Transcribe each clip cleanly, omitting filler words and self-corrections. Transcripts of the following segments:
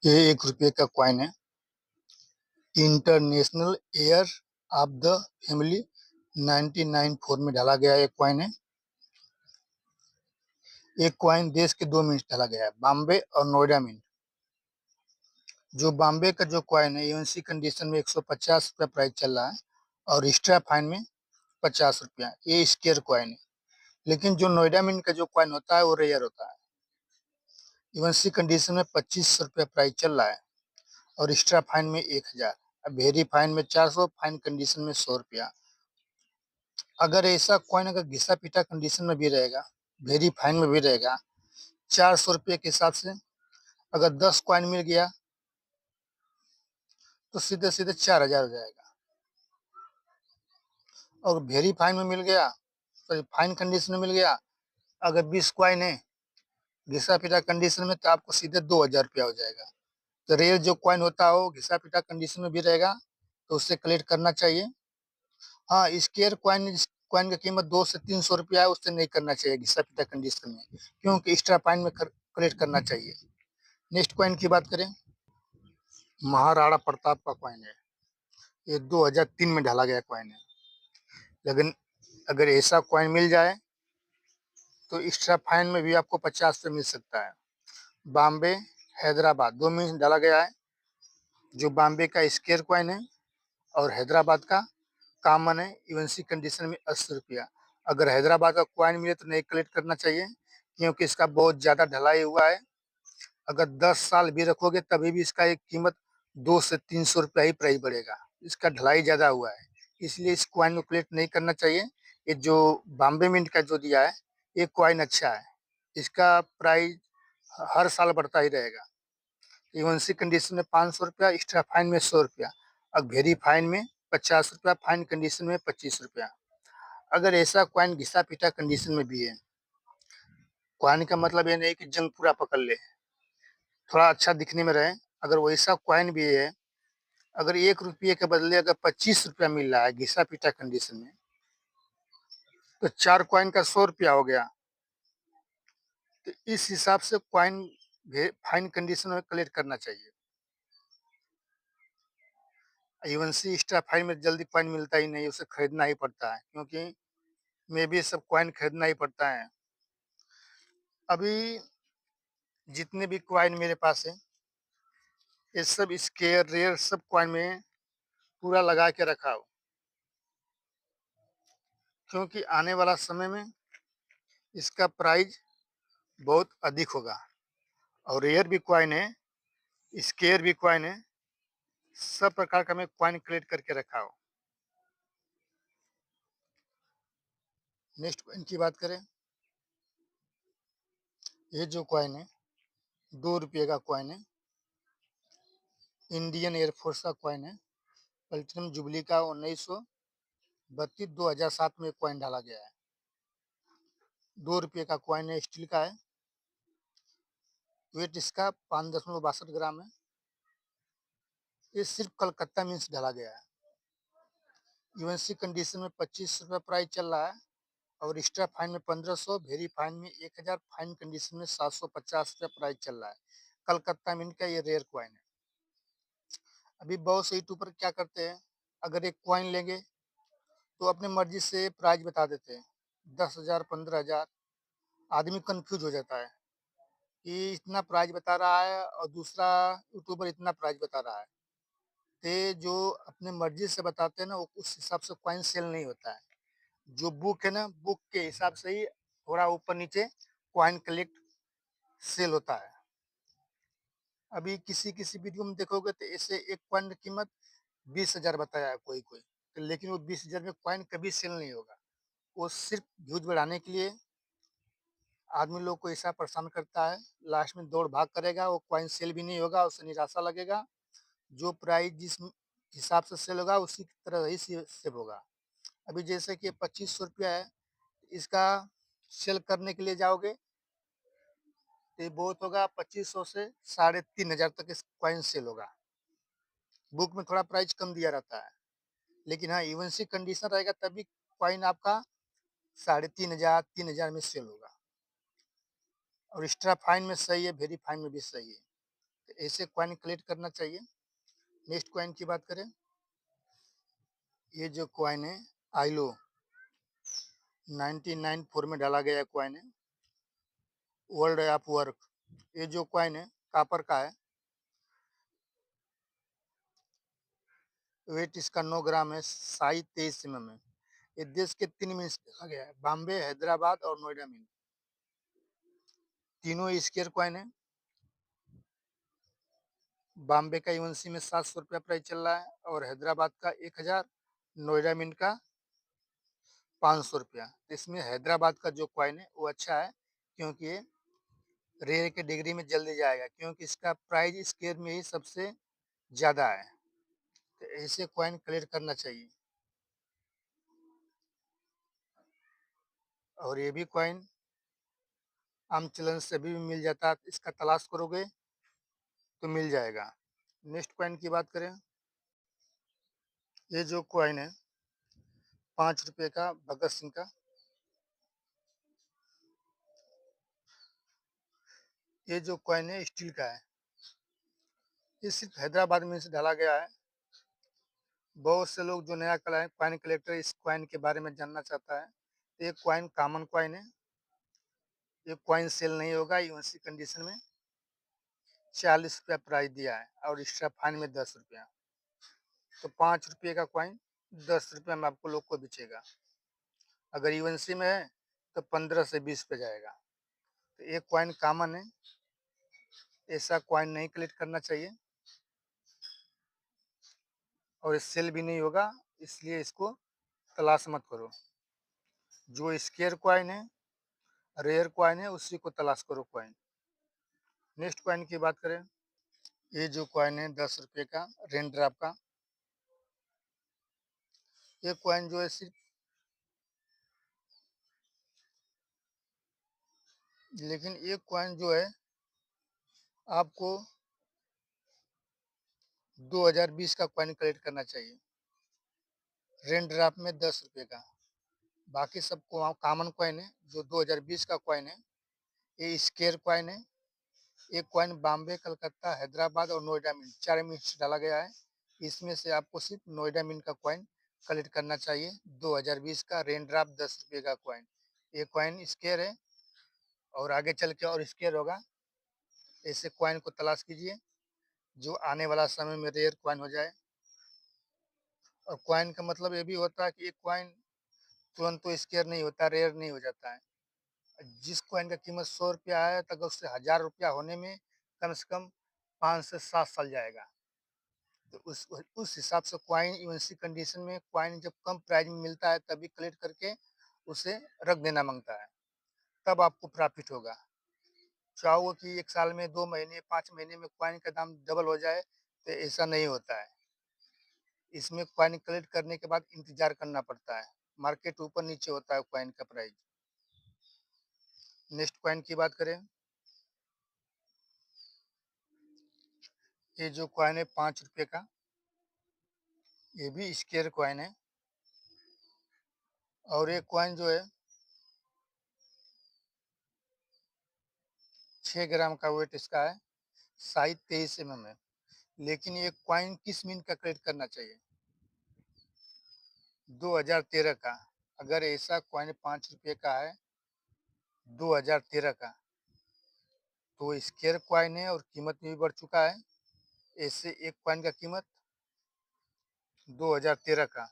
ये ₹1 का कॉइन है। International air of the family 1994 में डाला गया एक कॉइन है। एक कॉइन देश के 2 मिंट डाला गया है, बॉम्बे और नोएडा मिंट। जो बॉम्बे का जो कॉइन है यूएनसी कंडीशन में ₹150 प्राइस चल रहा है और एक्स्ट्रा फाइन में ₹50। ये स्क्वायर कॉइन है। लेकिन जो नोएडा मिंट का जो कॉइन होता है वो रेयर होता है। यूएनसी कंडीशन में ₹25 प्राइस चल रहा है और एक्स्ट्रा फाइन में 1000। अब वेरी फाइन में 400, फाइन कंडीशन में ₹100। अगर ऐसा कॉइन अगर घिसा पीटा कंडीशन में भी रहेगा, वेरी फाइन में भी रहेगा, ₹400 के हिसाब से अगर 10 कॉइन मिल गया तो सीधे सीधे 4000 हो जाएगा। और वेरी फाइन में मिल गया तो फाइन कंडीशन में मिल गया, अगर 20 कॉइन है घिसा पीटा कंडीशन में तो आपको सीधे ₹2000 हो जाएगा। तो रेयर जो कॉइन होता है वो घिसा पीटा कंडीशन में भी रहेगा तो उससे कलेक्ट करना चाहिए। हाँ, स्क्वायर कॉइन कॉइन की कीमत 200 से ₹300 है, उससे नहीं करना चाहिए घिसा पीटा कंडीशन में, क्योंकि एक्स्ट्रा फाइन में कलेक्ट करना चाहिए। नेक्स्ट कॉइन की बात करें, महाराणा प्रताप का कॉइन है। ये 2003 में ढाला गया कॉइन है। लेकिन अगर ऐसा कॉइन मिल जाए तो एक्स्ट्रा फाइन में भी आपको 50 मिल सकता है। बॉम्बे हैदराबाद 2 में डाला गया है। जो बॉम्बे का स्क्वायर कॉइन है और हैदराबाद का कॉमन है, यूएनसी कंडीशन में ₹80। अगर हैदराबाद का कॉइन मिले तो नहीं कलेक्ट करना चाहिए, क्योंकि इसका बहुत ज़्यादा ढलाई हुआ है। अगर 10 साल भी रखोगे तभी भी इसका एक कीमत 200 से ₹300 ही प्राइस बढ़ेगा। इसका ढलाई ज़्यादा हुआ है, इसलिए इस कॉइन को कलेक्ट नहीं करना चाहिए। ये जो बॉम्बे मिंट का जो दिया है ये कॉइन अच्छा है, इसका प्राइस हर साल बढ़ता ही रहेगा। यूएनसी कंडीशन में ₹500, एक्स्ट्रा फाइन में ₹100, और वेरी फाइन में ₹50, फाइन कंडीशन में ₹25। अगर ऐसा कॉइन घिसा पीटा कंडीशन में भी है, कॉइन का मतलब ये नहीं कि जंग पूरा पकड़ ले, थोड़ा अच्छा दिखने में रहे। अगर वैसा कॉइन भी है, अगर ₹1 के बदले अगर ₹25 मिल रहा है घिसा पीटा कंडीशन में, तो 4 कॉइन का ₹100 हो गया। तो इस हिसाब से कॉइन फाइन कंडीशन में कलेक्ट करना चाहिए। यूएनसी एक्स्ट्रा फाइन में जल्दी कॉइन मिलता ही नहीं, उसे खरीदना ही पड़ता है, क्योंकि में भी सब कॉइन खरीदना ही पड़ता है। अभी जितने भी कॉइन मेरे पास है ये सब स्क्वायर रेयर सब कॉइन में पूरा लगा के रखा हो, क्योंकि आने वाला समय में इसका प्राइस बहुत अधिक होगा। और रेयर भी कॉइन है, स्क्वायर भी कॉइन है, सब प्रकार का मैं कॉइन कलेक्ट करके रखा हो। नेक्स्ट कॉइन की बात करें, ये जो कॉइन है ₹2 का कॉइन है, इंडियन एयरफोर्स का कॉइन है। प्लेटिनम जुबली का 1932 2007 में कॉइन डाला गया है। ₹2 का कॉइन है, स्टील का है। वेट इसका 5.62 ग्राम है। ये सिर्फ कलकत्ता में से डाला गया है। यूएनसी कंडीशन में ₹25 प्राइस चल रहा है और एक्स्ट्रा फाइन में 1500, वेरी फाइन में 1000, फाइन कंडीशन में ₹750 प्राइस चल रहा है। कलकत्ता मिंट का ये रेयर कॉइन है। अभी बहुत से यूट्यूबर क्या करते हैं, अगर एक कॉइन लेंगे तो अपने मर्जी से प्राइस बता देते हैं, 10,000 15,000। आदमी कंफ्यूज हो जाता है कि इतना प्राइस बता रहा है और दूसरा यूट्यूबर इतना प्राइस बता रहा है। ते जो अपने मर्जी से बताते हैं ना, वो उस हिसाब से कॉइन सेल नहीं होता है। जो बुक है ना, बुक के हिसाब से ही थोड़ा ऊपर नीचे कॉइन कलेक्ट सेल होता है। अभी किसी किसी वीडियो में देखोगे तो ऐसे एक कॉइन की कीमत 20,000 बताया है कोई कोई, तो लेकिन वो 20,000 में कॉइन कभी सेल नहीं होगा। वो सिर्फ व्यूज बढ़ाने के लिए आदमी लोग को ऐसा परेशान करता है, लास्ट में दौड़ भाग करेगा, वो कॉइन सेल भी नहीं होगा, उससे निराशा लगेगा। जो प्राइस जिस हिसाब से सेल होगा उसी तरह ही सेल होगा। अभी जैसे कि ₹2500 है, इसका सेल करने के लिए जाओगे तो ये बहुत होगा 2500 से 3500 तक इस कॉइन सेल होगा। बुक में थोड़ा प्राइस कम दिया रहता है, लेकिन हाँ यूएनसी कंडीशन रहेगा तभी कॉइन आपका 3500 3000 में सेल होगा। और एक्स्ट्रा फाइन में सही है, वेरी फाइन में भी सही है। तो ऐसे कॉइन कलेक्ट करना चाहिए। नेक्स्ट कॉइन की बात करें, ये जो कॉइन है आइलो 1994 में डाला गया कॉइन है, वर्ल्ड ऑफ वर्क। ये जो कॉइन है कापर का है, वेट इसका 9 ग्राम है, साइज 23 mm है। ये देश के 3 मिनट लिखा गया है, बॉम्बे, हैदराबाद और नोएडा में। तीनों स्क्वायर कॉइन है। बॉम्बे का यूएनसी में 700 रुपया प्राइस चल रहा है और हैदराबाद का 1000, नोएडा मिंट का 500 रुपया। इसमें हैदराबाद का जो कॉइन है वो अच्छा है, क्योंकि ये रेयर के डिग्री में जल्दी जाएगा, क्योंकि इसका प्राइस स्क्वायर में ही सबसे ज्यादा है। तो ऐसे कॉइन कलेक्ट करना चाहिए। और ये भी कॉइन आम चलन से भी मिल जाता है, इसका तलाश करोगे तो मिल जाएगा। नेक्स्ट कॉइन की बात करें, ये जो कॉइन है 5 रुपये का भगत सिंह का, ये जो कॉइन है स्टील का है। ये सिर्फ हैदराबाद में से ढाला गया है। बहुत से लोग जो नया कॉइन कलेक्टर इस कॉइन के बारे में जानना चाहता है। ये कॉइन कॉमन कॉइन है, ये कॉइन सेल नहीं होगा। यूएनसी कंडीशन में 40 रुपया प्राइस दिया है और एक्स्ट्रा फाइन में 10 रुपया। तो 5 रुपये का कॉइन 10 रुपया में आपको लोग को बेचेगा। अगर यूएनसी में है तो 15 से 20 पे जाएगा। तो ये कॉइन कॉमन है, ऐसा कॉइन नहीं कलेक्ट करना चाहिए और सेल भी नहीं होगा, इसलिए इसको तलाश मत करो। जो स्क्वायर कॉइन है, रेयर कॉइन है, उसी को तलाश करो कॉइन। नेक्स्ट कॉइन की बात करें, ये जो कॉइन है 10 रुपये का रेन ड्रॉप का, ये कॉइन जो है सिर्फ, लेकिन ये कॉइन जो है आपको 2020 का कॉइन कलेक्ट करना चाहिए, रेन ड्रॉप में 10 रुपये का। बाकी सब कॉमन कॉइन है। जो 2020 का कॉइन है ये स्क्वायर कॉइन है। ये कॉइन बॉम्बे, कलकत्ता, हैदराबाद और नोएडा मिंट 4 मिनट से डाला गया है। इसमें से आपको सिर्फ नोएडा मिंट का कॉइन कलेक्ट करना चाहिए। 2020 का रेन ड्रॉप 10 रुपये का कॉइन। ये कॉइन स्क्वायर है और आगे चल के और स्क्वायर होगा। ऐसे कॉइन को तलाश कीजिए जो आने वाला समय में रेयर कॉइन हो जाए। और कॉइन का मतलब ये भी होता है कि एक कॉइन तुरंत तो स्क्वायर नहीं होता, रेयर नहीं हो जाता है। जिस कॉइन का कीमत 100 रुपया है, तो अगर उससे 1000 रुपया होने में कम से कम 5 से 7 साल जाएगा। तो उस हिसाब से कॉइन यूएनसी कंडीशन में कॉइन जब कम प्राइस में मिलता है तभी कलेक्ट करके उसे रख देना मांगता है, तब आपको प्रॉफिट होगा। चाहो कि 1 साल में, 2 महीने, 5 महीने में कॉइन का दाम डबल हो जाए, तो ऐसा नहीं होता है। इसमें कॉइन कलेक्ट करने के बाद इंतजार करना पड़ता है, मार्केट ऊपर नीचे होता है कॉइन का प्राइस। नेक्स्ट कॉइन की बात करें, ये जो कॉइन है 5 रुपये का, ये भी स्क्वायर कॉइन है। और ये कॉइन जो है 6 ग्राम का वेट इसका है, साइज 23 mm है। लेकिन ये कॉइन किस मिनट का कलेक्ट करना चाहिए? 2013 का। अगर ऐसा कॉइन 5 रुपये का है 2013 का, तो स्क्वायर कॉइन है और कीमत में भी बढ़ चुका है। ऐसे एक कॉइन का कीमत 2013 का,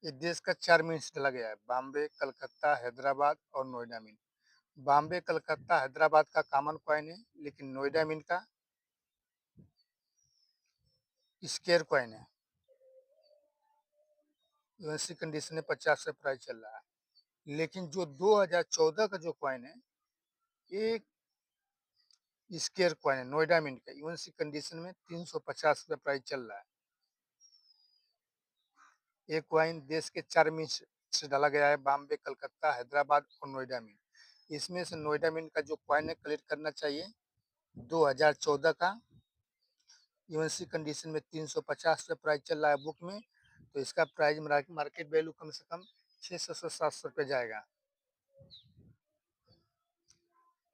ये देश का 4 मिनट से डाला गया है, बॉम्बे, कलकत्ता, हैदराबाद और नोएडा मिंट। बॉम्बे, कलकत्ता, हैदराबाद का कॉमन कॉइन है, लेकिन नोएडा मिंट का स्क्वायर कॉइन है। यूएनसी कंडीशन में 50 से प्राइस चल रहा है। लेकिन जो 2014 का जो कॉइन है, ये स्क्वायर कॉइन है, नोएडा मिंट का। यूएनसी कंडीशन में 350 रुपये प्राइस चल रहा है। ये कॉइन देश के 4 मिंट से डाला गया है, बॉम्बे, कलकत्ता, हैदराबाद और नोएडा मिंट। इसमें से नोएडा मिंट का जो कॉइन है कलेक्ट करना चाहिए 2014 का। यूएनसी कंडीशन में 350 रुपये प्राइस चल रहा है बुक में, तो इसका प्राइस मार्केट वैल्यू कम से कम 600 से 700 रुपये जाएगा।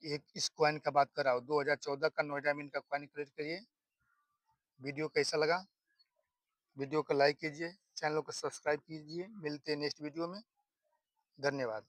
एक इस कॉइन का बात कर रहा हूँ, 2014 का नोएडा मिंट का कॉइन कलेक्ट करिए। वीडियो कैसा लगा? वीडियो को लाइक कीजिए, चैनल को सब्सक्राइब कीजिए। मिलते हैं नेक्स्ट वीडियो में। धन्यवाद।